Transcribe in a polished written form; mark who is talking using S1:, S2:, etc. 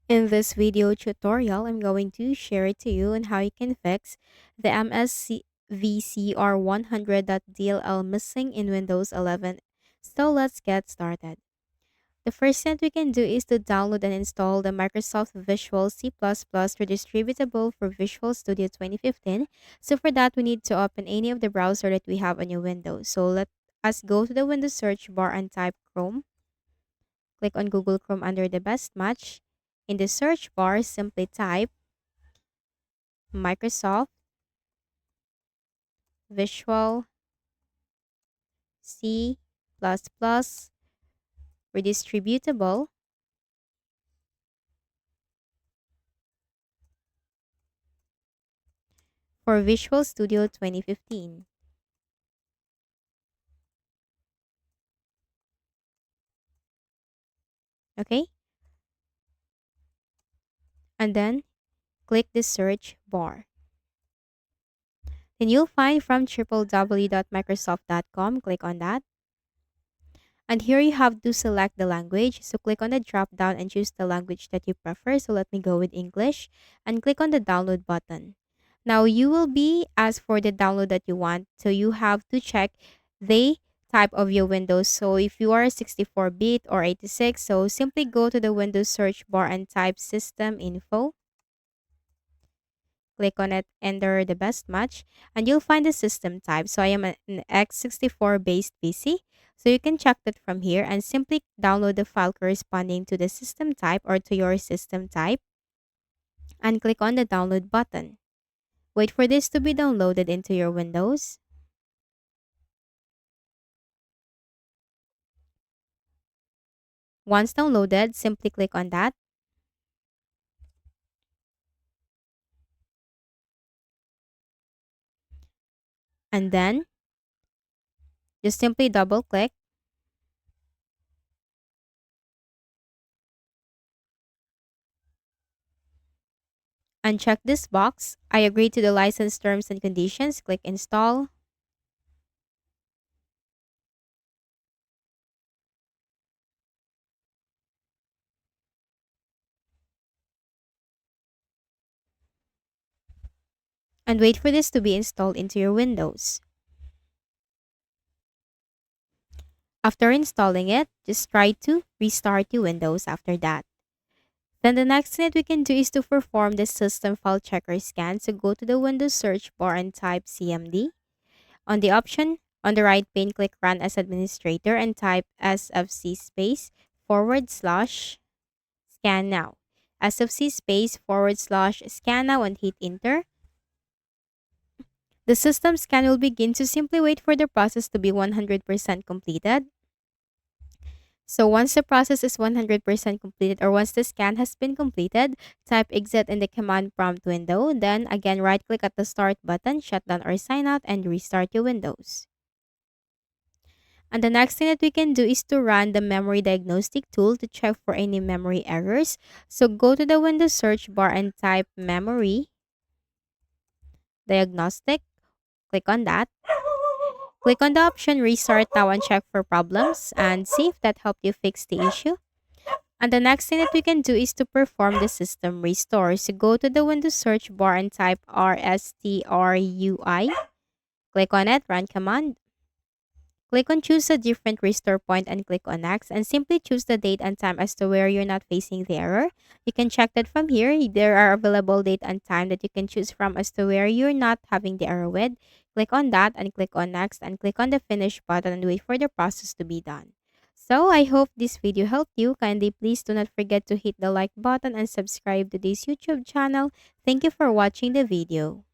S1: In this video tutorial, I'm going to share it to you on how you can fix the MSVCR100 dll missing in Windows 11. So let's get started. The first thing that we can do is to download and install the Microsoft Visual C++ redistributable for Visual Studio 2015. So for that, we need to open any of the browser that we have on your Windows. So let us go to the Windows search bar and type Chrome. Click on Google Chrome under the best match. In the search bar, simply type Microsoft Visual C++ redistributable for Visual Studio 2015. Okay? And then click the search bar. Then you'll find from www.microsoft.com. Click on that. And here you have to select the language. So click on the drop down and choose the language that you prefer. So let me go with English and click on the download button. Now you will be asked for the download that you want. So you have to check the type of your Windows. So if you are 64-bit or 86, so simply go to the Windows search bar and type system info. Click on it, enter the best match, and you'll find the system type. So I am an x64 based PC. So you can check that from here and simply download the file corresponding to the system type or to your system type and click on the download button. Wait for this to be downloaded into your Windows. Once downloaded, simply click on that and then just simply double click and check this box. I agree to the license terms and conditions. Click install. And wait for this to be installed into your Windows. After installing it, just try to restart your Windows after that. Then the next thing that we can do is to perform the system file checker scan. So go to the Windows search bar and type CMD. On the option on the right pane, click Run as Administrator and type SFC space / scan now. SFC space / scan now and hit enter. The system scan will begin, so simply wait for the process to be 100% completed. So once the process is 100% completed or once the scan has been completed, type exit in the command prompt window. Then again, right click at the start button, shut down or sign out and restart your Windows. And the next thing that we can do is to run the memory diagnostic tool to check for any memory errors. So go to the Windows search bar and type memory diagnostic. Click on that. Click on the option restart now and check for problems and see if that helped you fix the issue. And the next thing that we can do is to perform the system restore. So go to the Windows search bar and type RSTRUI. Click on it, run command. Click on choose a different restore point and click on next and simply choose the date and time as to where you're not facing the error. You can check that from here. There are available date and time that you can choose from as to where you're not having the error with. Click on that and click on next and click on the finish button and wait for the process to be done. So I hope this video helped you. Kindly please do not forget to hit the like button and subscribe to this YouTube channel. Thank you for watching the video.